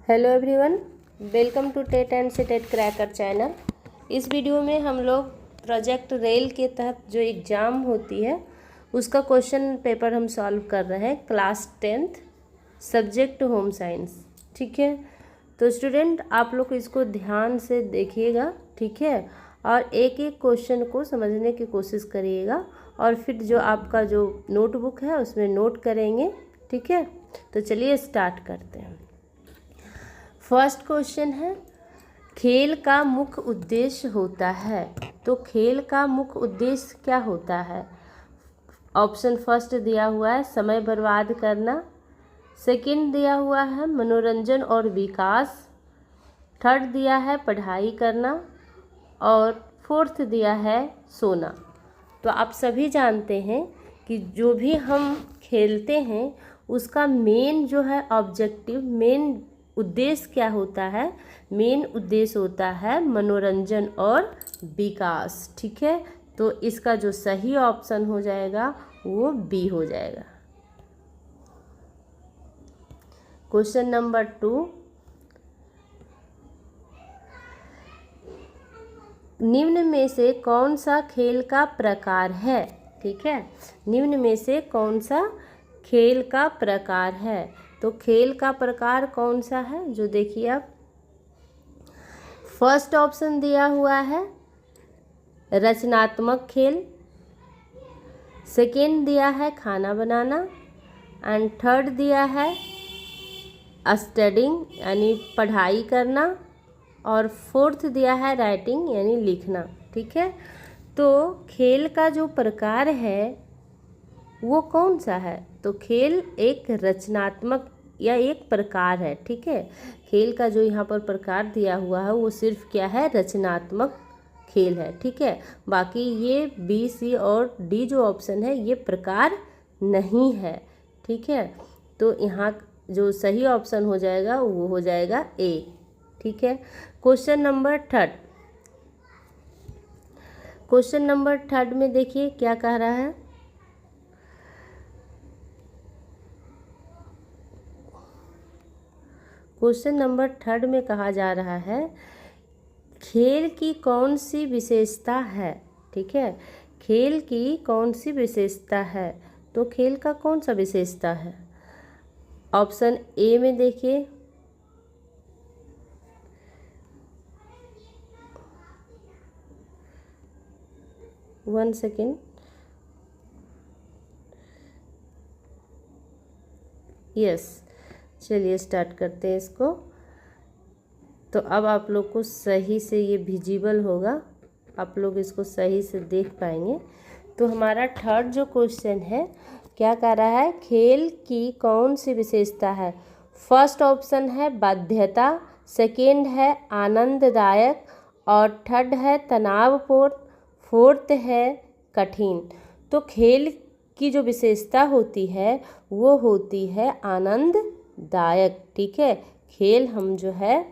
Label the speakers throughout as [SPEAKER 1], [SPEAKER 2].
[SPEAKER 1] Hello everyone, welcome to TET and TET cracker channel. इस video में हम लोग प्रोजेक्ट रेल के तहत जो एग्ज़ाम होती है उसका क्वेश्चन पेपर हम सॉल्व कर रहे हैं। Class 10th subject home science. ठीक है, तो स्टूडेंट आप लोग इसको ध्यान से देखिएगा, ठीक है, और एक एक क्वेश्चन को समझने की कोशिश करिएगा और फिर जो आपका जो नोटबुक है उसमें नोट करेंगे। ठीक है, तो चलिए स्टार्ट करते हैं। फर्स्ट क्वेश्चन है, खेल का मुख्य उद्देश्य होता है। तो खेल का मुख्य उद्देश्य क्या होता है? ऑप्शन फर्स्ट दिया हुआ है समय बर्बाद करना, सेकंड दिया हुआ है मनोरंजन और विकास, थर्ड दिया है पढ़ाई करना और फोर्थ दिया है सोना। तो आप सभी जानते हैं कि जो भी हम खेलते हैं उसका मेन जो है ऑब्जेक्टिव, मेन उद्देश्य क्या होता है? मेन उद्देश्य होता है मनोरंजन और विकास। ठीक है, तो इसका जो सही ऑप्शन हो जाएगा वो बी हो जाएगा। क्वेश्चन नंबर 2, निम्न में से कौन सा खेल का प्रकार है? ठीक है, निम्न में से कौन सा खेल का प्रकार है? तो खेल का प्रकार कौन सा है? जो देखिए आप, फर्स्ट ऑप्शन दिया हुआ है रचनात्मक खेल, सेकेंड दिया है खाना बनाना एंड थर्ड दिया है स्टडिंग यानी पढ़ाई करना और फोर्थ दिया है राइटिंग यानी लिखना। ठीक है, तो खेल का जो प्रकार है वो कौन सा है? तो खेल एक रचनात्मक या एक प्रकार है। ठीक है, खेल का जो यहाँ पर प्रकार दिया हुआ है वो सिर्फ क्या है? रचनात्मक खेल है। ठीक है, बाकी ये बी, सी और डी जो ऑप्शन है ये प्रकार नहीं है। ठीक है, तो यहाँ जो सही ऑप्शन हो जाएगा वो हो जाएगा ए। ठीक है, क्वेश्चन नंबर 3। क्वेश्चन नंबर 3 में देखिए क्या कह रहा है। क्वेश्चन नंबर 3 में कहा जा रहा है खेल की कौन सी विशेषता है? ठीक है, खेल की कौन सी विशेषता है? तो खेल का कौन सा विशेषता है? ऑप्शन ए में देखिए, वन सेकेंड, यस, चलिए स्टार्ट करते हैं इसको। तो अब आप लोग को सही से ये विजिबल होगा, आप लोग इसको सही से देख पाएंगे। तो हमारा थर्ड जो क्वेश्चन है क्या कह रहा है? खेल की कौन सी विशेषता है? फर्स्ट ऑप्शन है बाध्यता, सेकेंड है आनंददायक और थर्ड है तनावपूर्ण, फोर्थ है कठिन। तो खेल की जो विशेषता होती है वो होती है आनंददायक। ठीक है, खेल हम जो है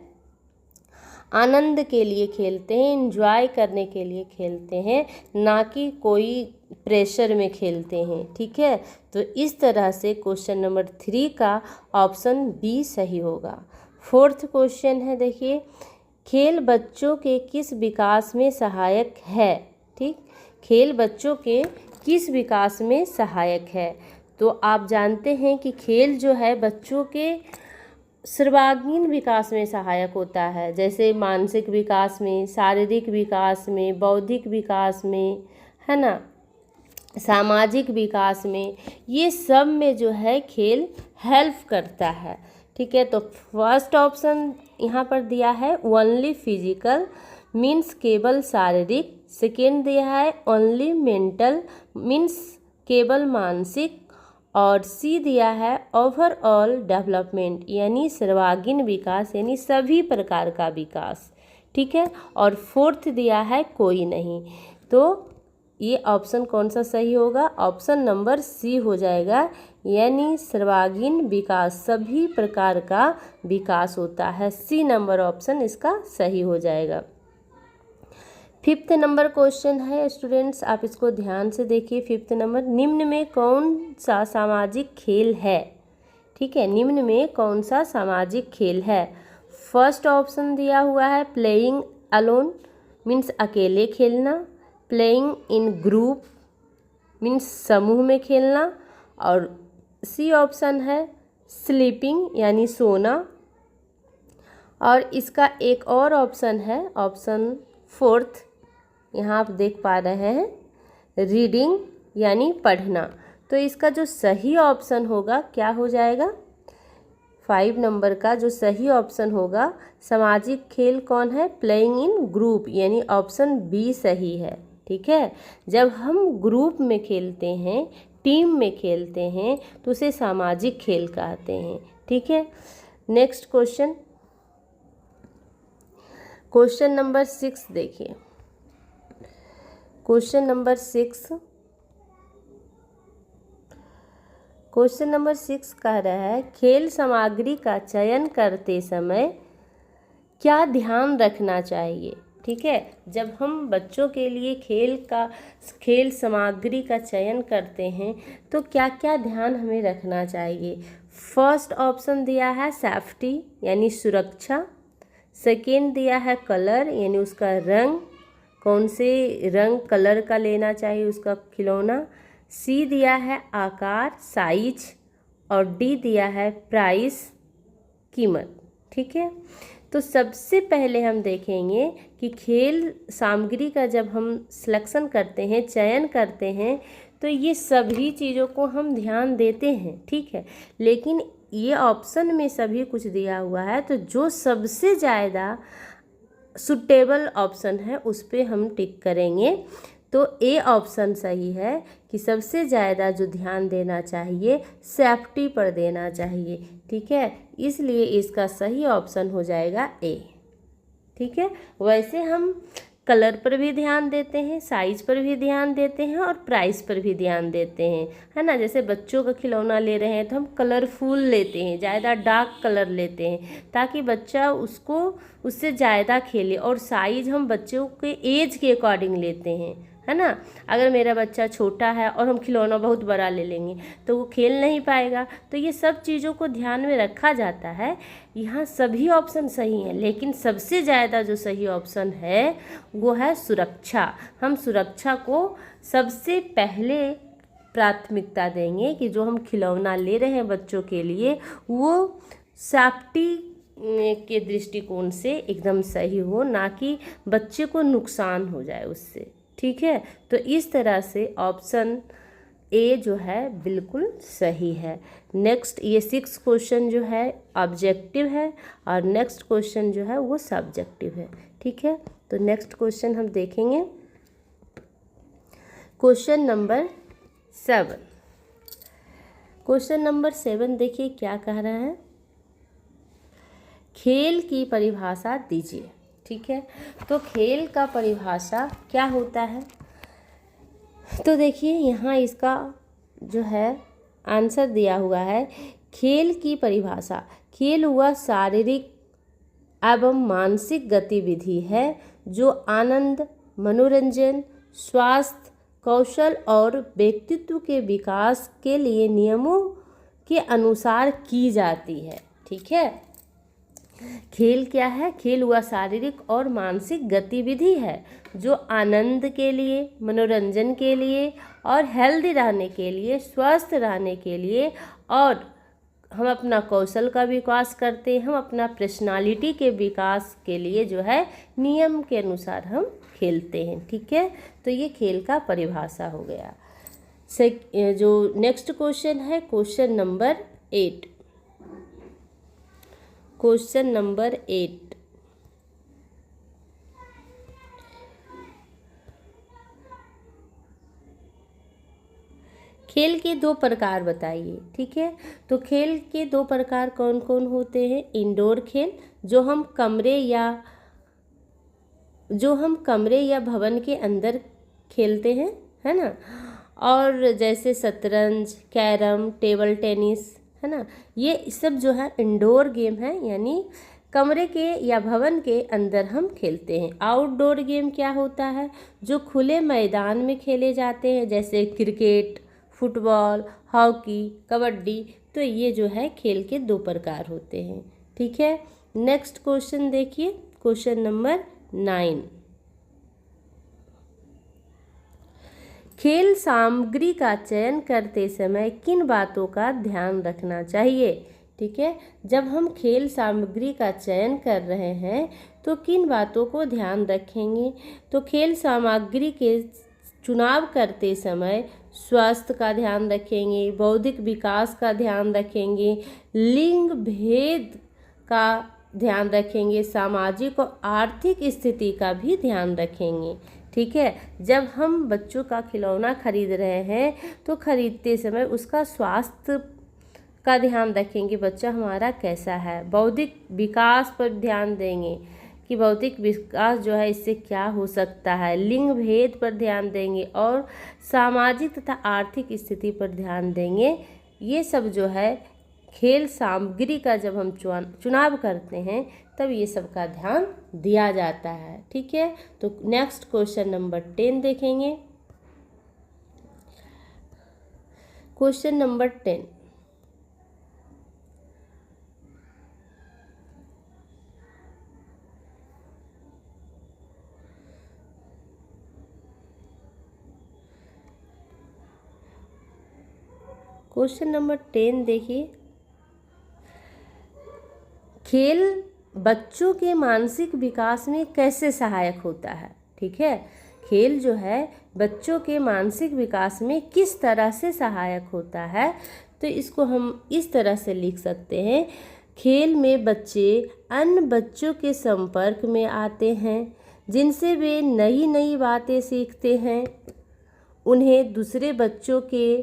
[SPEAKER 1] आनंद के लिए खेलते हैं, एंजॉय करने के लिए खेलते हैं, ना कि कोई प्रेशर में खेलते हैं। ठीक है, तो इस तरह से क्वेश्चन नंबर 3 का ऑप्शन बी सही होगा। फोर्थ क्वेश्चन है, देखिए, खेल बच्चों के किस विकास में सहायक है? ठीक, खेल बच्चों के किस विकास में सहायक है? तो आप जानते हैं कि खेल जो है बच्चों के सर्वांगीण विकास में सहायक होता है, जैसे मानसिक विकास में, शारीरिक विकास में, बौद्धिक विकास में, है ना, सामाजिक विकास में, ये सब में जो है खेल हेल्प करता है। ठीक है, तो फर्स्ट ऑप्शन यहाँ पर दिया है ओनली फिजिकल मीन्स केवल शारीरिक, सेकेंड दिया है ओनली मेंटल मीन्स केवल मानसिक और सी दिया है ओवरऑल डेवलपमेंट यानी सर्वांगीण विकास यानी सभी प्रकार का विकास। ठीक है, और फोर्थ दिया है कोई नहीं। तो ये ऑप्शन कौन सा सही होगा? ऑप्शन नंबर सी हो जाएगा, यानी सर्वांगीण विकास, सभी प्रकार का विकास होता है। सी नंबर ऑप्शन इसका सही हो जाएगा। 5th नंबर क्वेश्चन है स्टूडेंट्स, आप इसको ध्यान से देखिए। 5th नंबर, निम्न में कौन सा सामाजिक खेल है? ठीक है, निम्न में कौन सा सामाजिक खेल है? फर्स्ट ऑप्शन दिया हुआ है प्लेइंग अलोन मीन्स अकेले खेलना, प्लेइंग इन ग्रुप मीन्स समूह में खेलना, और सी ऑप्शन है स्लीपिंग यानी सोना, और इसका एक और ऑप्शन है ऑप्शन फोर्थ, यहाँ आप देख पा रहे हैं रीडिंग यानी पढ़ना। तो इसका जो सही ऑप्शन होगा क्या हो जाएगा, 5 नंबर का जो सही ऑप्शन होगा सामाजिक खेल कौन है, प्लेइंग इन ग्रुप यानी ऑप्शन बी सही है। ठीक है, जब हम ग्रुप में खेलते हैं, टीम में खेलते हैं तो उसे सामाजिक खेल कहते हैं। ठीक है, नेक्स्ट क्वेश्चन, क्वेश्चन नंबर 6 देखिए। क्वेश्चन नंबर 6 कह रहा है खेल सामग्री का चयन करते समय क्या ध्यान रखना चाहिए। ठीक है, जब हम बच्चों के लिए खेल सामग्री का चयन करते हैं तो क्या क्या ध्यान हमें रखना चाहिए। फर्स्ट ऑप्शन दिया है सेफ्टी यानी सुरक्षा, सेकेंड दिया है कलर यानी उसका रंग, कौन से रंग कलर का लेना चाहिए उसका खिलौना, सी दिया है आकार साइज, और डी दिया है प्राइस कीमत। ठीक है, तो सबसे पहले हम देखेंगे कि खेल सामग्री का जब हम सिलेक्शन करते हैं, चयन करते हैं, तो ये सभी चीज़ों को हम ध्यान देते हैं। ठीक है, लेकिन ये ऑप्शन में सभी कुछ दिया हुआ है, तो जो सबसे ज़्यादा सुटेबल ऑप्शन है उस पर हम टिक करेंगे। तो ए ऑप्शन सही है कि सबसे ज़्यादा जो ध्यान देना चाहिए सेफ्टी पर देना चाहिए। ठीक है, इसलिए इसका सही ऑप्शन हो जाएगा ए। ठीक है, वैसे हम कलर पर भी ध्यान देते हैं, साइज पर भी ध्यान देते हैं और प्राइस पर भी ध्यान देते हैं, है ना। जैसे बच्चों का खिलौना ले रहे हैं तो हम कलरफुल लेते हैं, ज़्यादा डार्क कलर लेते हैं ताकि बच्चा उससे ज़्यादा खेले, और साइज हम बच्चों के एज के अकॉर्डिंग लेते हैं, है ना। अगर मेरा बच्चा छोटा है और हम खिलौना बहुत बड़ा ले लेंगे तो वो खेल नहीं पाएगा। तो ये सब चीज़ों को ध्यान में रखा जाता है। यहाँ सभी ऑप्शन सही हैं, लेकिन सबसे ज़्यादा जो सही ऑप्शन है वो है सुरक्षा। हम सुरक्षा को सबसे पहले प्राथमिकता देंगे कि जो हम खिलौना ले रहे हैं बच्चों के लिए वो सेफ्टी के दृष्टिकोण से एकदम सही हो, ना कि बच्चे को नुकसान हो जाए उससे। ठीक है, तो इस तरह से ऑप्शन ए जो है बिल्कुल सही है। नेक्स्ट, ये 6 क्वेश्चन जो है ऑब्जेक्टिव है और नेक्स्ट क्वेश्चन जो है वो सब्जेक्टिव है। ठीक है, तो नेक्स्ट क्वेश्चन हम देखेंगे क्वेश्चन नंबर 7। क्वेश्चन नंबर 7 देखिए क्या कह रहा है, खेल की परिभाषा दीजिए। ठीक है, तो खेल का परिभाषा क्या होता है, तो देखिए यहाँ इसका जो है आंसर दिया हुआ है। खेल की परिभाषा, खेल हुआ शारीरिक एवं मानसिक गतिविधि है जो आनंद, मनोरंजन, स्वास्थ्य, कौशल और व्यक्तित्व के विकास के लिए नियमों के अनुसार की जाती है। ठीक है, खेल क्या है, खेल हुआ शारीरिक और मानसिक गतिविधि है जो आनंद के लिए, मनोरंजन के लिए और हेल्दी रहने के लिए, स्वस्थ रहने के लिए, और हम अपना कौशल का विकास करते हैं, हम अपना पर्सनालिटी के विकास के लिए जो है नियम के अनुसार हम खेलते हैं। ठीक है, तो ये खेल का परिभाषा हो गया। जो नेक्स्ट क्वेश्चन है क्वेश्चन नंबर 8। क्वेश्चन नंबर 8, खेल के 2 प्रकार बताइए। ठीक है, तो खेल के 2 प्रकार कौन कौन होते हैं। इंडोर खेल जो हम कमरे या भवन के अंदर खेलते हैं, है ना, और जैसे शतरंज, कैरम, टेबल टेनिस, है ना, ये सब जो है इंडोर गेम है, यानी कमरे के या भवन के अंदर हम खेलते हैं। आउटडोर गेम क्या होता है, जो खुले मैदान में खेले जाते हैं, जैसे क्रिकेट, फुटबॉल, हॉकी, कबड्डी। तो ये जो है खेल के 2 प्रकार होते हैं। ठीक है, नेक्स्ट क्वेश्चन देखिए, क्वेश्चन नंबर 9। खेल सामग्री का चयन करते समय किन बातों का ध्यान रखना चाहिए। ठीक है, जब हम खेल सामग्री का चयन कर रहे हैं तो किन बातों को ध्यान रखेंगे। तो खेल सामग्री के चुनाव करते समय स्वास्थ्य का ध्यान रखेंगे, बौद्धिक विकास का ध्यान रखेंगे, लिंग भेद का ध्यान रखेंगे, सामाजिक और आर्थिक स्थिति का भी ध्यान रखेंगे। ठीक है, जब हम बच्चों का खिलौना खरीद रहे हैं तो खरीदते समय उसका स्वास्थ्य का ध्यान रखेंगे, बच्चा हमारा कैसा है। बौद्धिक विकास पर ध्यान देंगे कि बौद्धिक विकास जो है इससे क्या हो सकता है। लिंग भेद पर ध्यान देंगे और सामाजिक तथा आर्थिक स्थिति पर ध्यान देंगे। ये सब जो है खेल सामग्री का जब हम चुनाव करते हैं तब ये सब का ध्यान दिया जाता है। ठीक है, तो नेक्स्ट क्वेश्चन नंबर 10 देखेंगे। क्वेश्चन नंबर 10, क्वेश्चन नंबर 10 देखिए, खेल बच्चों के मानसिक विकास में कैसे सहायक होता है। ठीक है, खेल जो है बच्चों के मानसिक विकास में किस तरह से सहायक होता है, तो इसको हम इस तरह से लिख सकते हैं। खेल में बच्चे अन्य बच्चों के संपर्क में आते हैं जिनसे वे नई नई बातें सीखते हैं। उन्हें दूसरे बच्चों के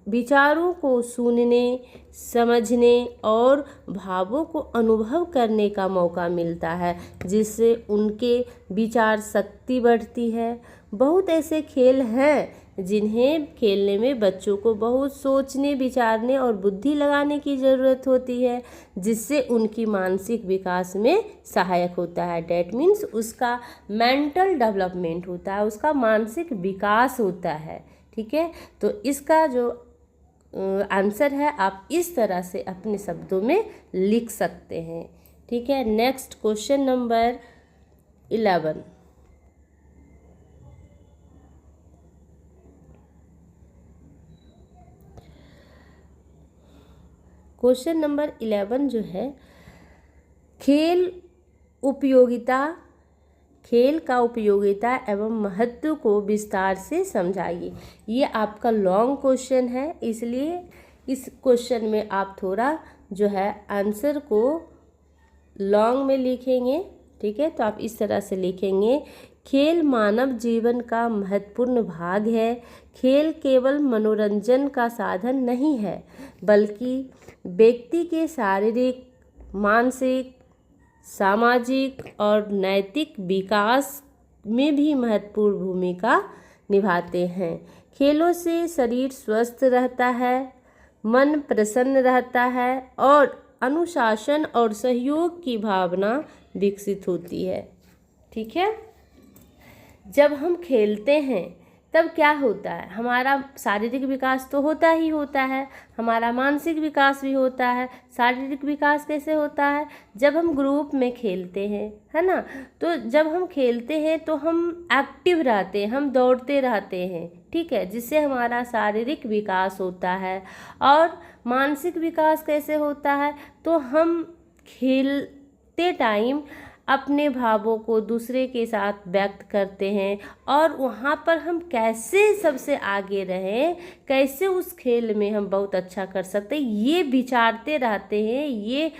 [SPEAKER 1] विचारों को सुनने, समझने और भावों को अनुभव करने का मौका मिलता है, जिससे उनके विचार शक्ति बढ़ती है। बहुत ऐसे खेल हैं जिन्हें खेलने में बच्चों को बहुत सोचने, विचारने और बुद्धि लगाने की ज़रूरत होती है, जिससे उनकी मानसिक विकास में सहायक होता है। डैट मीन्स उसका मेंटल डेवलपमेंट होता है, उसका मानसिक विकास होता है। ठीक है, तो इसका जो आंसर है आप इस तरह से अपने शब्दों में लिख सकते हैं। ठीक है, next question number 11। Question number 11 जो है, खेल का उपयोगिता एवं महत्व को विस्तार से समझाइए। ये आपका लॉन्ग क्वेश्चन है, इसलिए इस क्वेश्चन में आप थोड़ा जो है आंसर को लॉन्ग में लिखेंगे। ठीक है, तो आप इस तरह से लिखेंगे, खेल मानव जीवन का महत्वपूर्ण भाग है। खेल केवल मनोरंजन का साधन नहीं है, बल्कि व्यक्ति के शारीरिक, मानसिक, सामाजिक और नैतिक विकास में भी महत्वपूर्ण भूमिका निभाते हैं। खेलों से शरीर स्वस्थ रहता है, मन प्रसन्न रहता है और अनुशासन और सहयोग की भावना विकसित होती है। ठीक है, जब हम खेलते हैं तब क्या होता है, हमारा शारीरिक विकास तो होता ही होता है, हमारा मानसिक विकास भी होता है। शारीरिक विकास कैसे होता है, जब हम ग्रुप में खेलते हैं, है ना। तो जब हम खेलते हैं तो हम एक्टिव रहते हैं, हम दौड़ते रहते हैं। ठीक है, जिससे हमारा शारीरिक विकास होता है। और मानसिक विकास कैसे होता है, तो हम खेलते टाइम अपने भावों को दूसरे के साथ व्यक्त करते हैं और वहाँ पर हम कैसे सबसे आगे रहें, कैसे उस खेल में हम बहुत अच्छा कर सकते हैं, ये विचारते रहते हैं, ये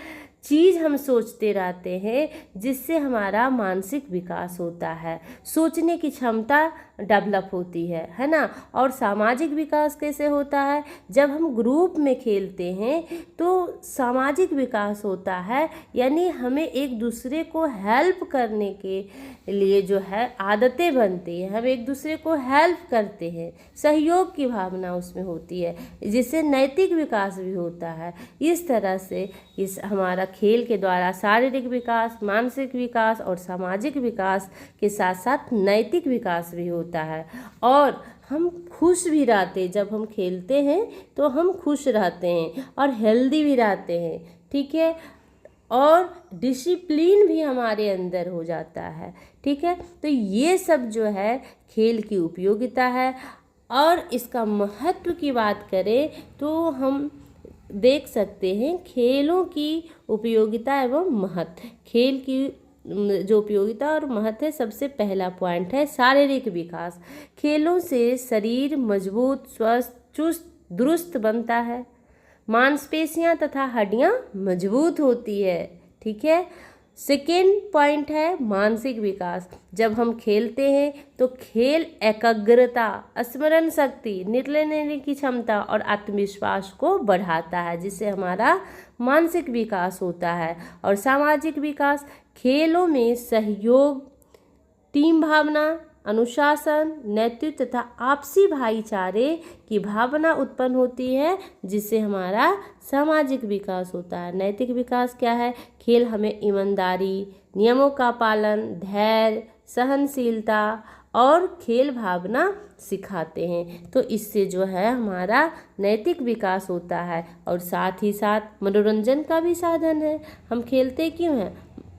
[SPEAKER 1] चीज़ हम सोचते रहते हैं, जिससे हमारा मानसिक विकास होता है, सोचने की क्षमता डेवलप होती है ना। और सामाजिक विकास कैसे होता है, जब हम ग्रुप में खेलते हैं तो सामाजिक विकास होता है, यानी हमें एक दूसरे को हेल्प करने के लिए जो है आदतें बनती हैं, हम एक दूसरे को हेल्प करते हैं, सहयोग की भावना उसमें होती है, जिससे नैतिक विकास भी होता है। इस तरह से इस हमारा खेल के द्वारा शारीरिक विकास, मानसिक विकास और सामाजिक विकास के साथ साथ नैतिक विकास भी होता है। और हम खुश भी रहते हैं, जब हम खेलते हैं तो हम खुश रहते हैं और हेल्दी भी रहते हैं। ठीक है, और डिसिप्लिन भी हमारे अंदर हो जाता है। ठीक है, तो ये सब जो है खेल की उपयोगिता है। और इसका महत्व की बात करें तो हम देख सकते हैं खेलों की उपयोगिता एवं महत्व। खेल की जो उपयोगिता और महत्व है, सबसे पहला पॉइंट है शारीरिक विकास। खेलों से शरीर मजबूत, स्वस्थ, चुस्त दुरुस्त बनता है। मांसपेशियां तथा हड्डियां मजबूत होती है। ठीक है, सेकेंड पॉइंट है मानसिक विकास। जब हम खेलते हैं तो खेल एकाग्रता, स्मरण शक्ति, निर्णय लेने की क्षमता और आत्मविश्वास को बढ़ाता है, जिससे हमारा मानसिक विकास होता है। और सामाजिक विकास, खेलों में सहयोग, टीम भावना, अनुशासन, नेतृत्व तथा आपसी भाईचारे की भावना उत्पन्न होती है, जिससे हमारा सामाजिक विकास होता है। नैतिक विकास क्या है? खेल हमें ईमानदारी, नियमों का पालन, धैर्य, सहनशीलता और खेल भावना सिखाते हैं। तो इससे जो है हमारा नैतिक विकास होता है। और साथ ही साथ मनोरंजन का भी साधन है। हम खेलते क्यों हैं?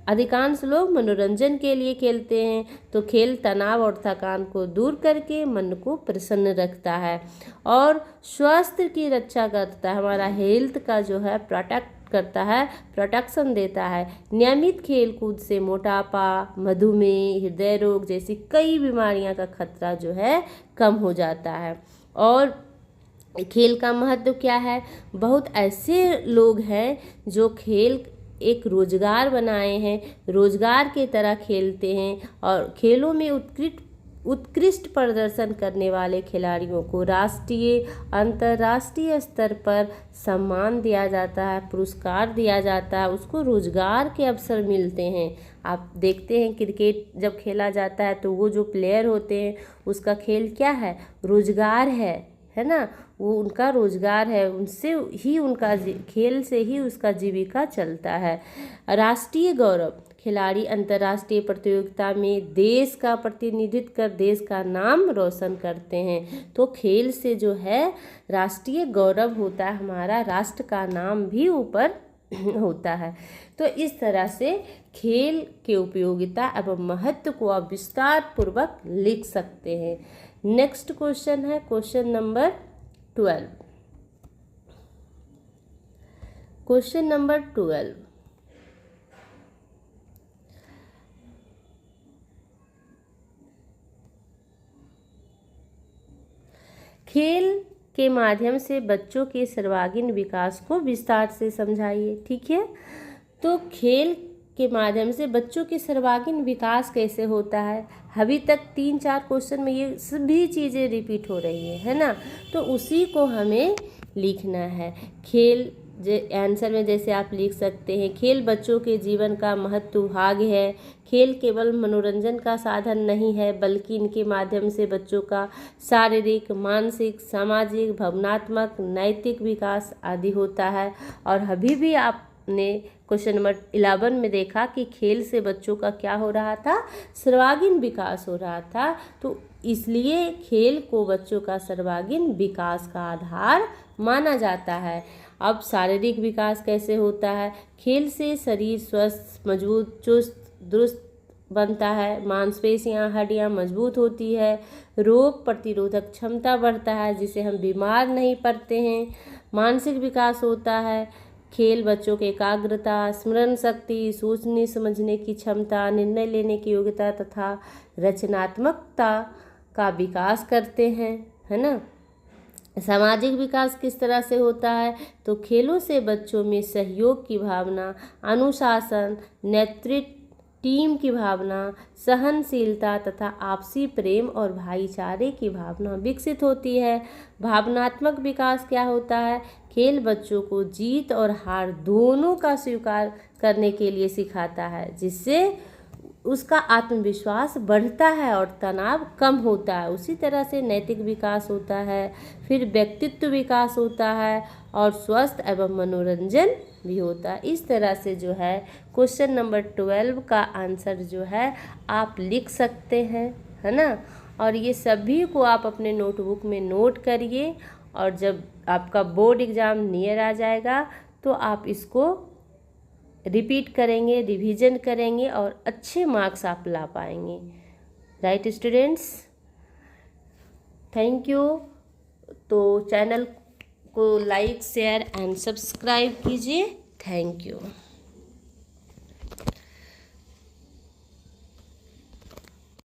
[SPEAKER 1] अधिकांश लोग मनोरंजन के लिए खेलते हैं। तो खेल तनाव और थकान को दूर करके मन को प्रसन्न रखता है और स्वास्थ्य की रक्षा करता है। हमारा हेल्थ का जो है प्रोटेक्ट करता है, प्रोटेक्शन देता है। नियमित खेल कूद से मोटापा, मधुमेह, हृदय रोग जैसी कई बीमारियां का खतरा जो है कम हो जाता है। और खेल का महत्व क्या है? बहुत ऐसे लोग हैं जो खेल एक रोजगार बनाए हैं, रोजगार के तरह खेलते हैं। और खेलों में उत्कृष्ट प्रदर्शन करने वाले खिलाड़ियों को राष्ट्रीय, अंतर्राष्ट्रीय स्तर पर सम्मान दिया जाता है, पुरस्कार दिया जाता है, उसको रोजगार के अवसर मिलते हैं। आप देखते हैं क्रिकेट जब खेला जाता है तो वो जो प्लेयर होते हैं उसका खेल क्या है? रोजगार है ना, वो उनका रोजगार है, उनसे ही उनका खेल से ही उसका जीविका चलता है। राष्ट्रीय गौरव, खिलाड़ी अंतर्राष्ट्रीय प्रतियोगिता में देश का प्रतिनिधित्व कर देश का नाम रोशन करते हैं। तो खेल से जो है राष्ट्रीय गौरव होता है, हमारा राष्ट्र का नाम भी ऊपर होता है। तो इस तरह से खेल के उपयोगिता एवं महत्व को आप विस्तार पूर्वक लिख सकते हैं। नेक्स्ट क्वेश्चन है क्वेश्चन नंबर 12। क्वेश्चन नंबर 12, खेल के माध्यम से बच्चों के सर्वांगीण विकास को विस्तार से समझाइए। ठीक है, तो खेल के माध्यम से बच्चों के सर्वांगीण विकास कैसे होता है? अभी तक 3-4 क्वेश्चन में ये सभी चीज़ें रिपीट हो रही है ना, तो उसी को हमें लिखना है। खेल आंसर में जैसे आप लिख सकते हैं, खेल बच्चों के जीवन का महत्व भाग है। खेल केवल मनोरंजन का साधन नहीं है, बल्कि इनके माध्यम से बच्चों का शारीरिक, मानसिक, सामाजिक, भावनात्मक, नैतिक विकास आदि होता है। और अभी भी आपने क्वेश्चन नंबर 11 में देखा कि खेल से बच्चों का क्या हो रहा था? सर्वांगीण विकास हो रहा था। तो इसलिए खेल को बच्चों का सर्वांगीण विकास का आधार माना जाता है। अब शारीरिक विकास कैसे होता है? खेल से शरीर स्वस्थ, मजबूत, चुस्त दुरुस्त बनता है। मांसपेशियां, हड्डियां मजबूत होती है। रोग प्रतिरोधक क्षमता बढ़ता है, जिससे हम बीमार नहीं पड़ते हैं। मानसिक विकास होता है। खेल बच्चों की एकाग्रता, स्मरण शक्ति, सोचने समझने की क्षमता, निर्णय लेने की योग्यता तथा रचनात्मकता का विकास करते हैं, है ना। सामाजिक विकास किस तरह से होता है? तो खेलों से बच्चों में सहयोग की भावना, अनुशासन, नेतृत्व, टीम की भावना, सहनशीलता तथा आपसी प्रेम और भाईचारे की भावना विकसित होती है। भावनात्मक विकास क्या होता है? खेल बच्चों को जीत और हार दोनों का स्वीकार करने के लिए सिखाता है, जिससे उसका आत्मविश्वास बढ़ता है और तनाव कम होता है। उसी तरह से नैतिक विकास होता है, फिर व्यक्तित्व विकास होता है और स्वस्थ एवं मनोरंजन भी होता है। इस तरह से जो है क्वेश्चन नंबर 12 का आंसर जो है आप लिख सकते हैं, है ना। और ये सभी को आप अपने नोटबुक में नोट करिए, और जब आपका बोर्ड एग्ज़ाम नियर आ जाएगा तो आप इसको रिपीट करेंगे, रिवीजन करेंगे और अच्छे मार्क्स आप ला पाएंगे। Right students, thank you. तो चैनल को लाइक शेयर एंड सब्सक्राइब कीजिए। Thank you.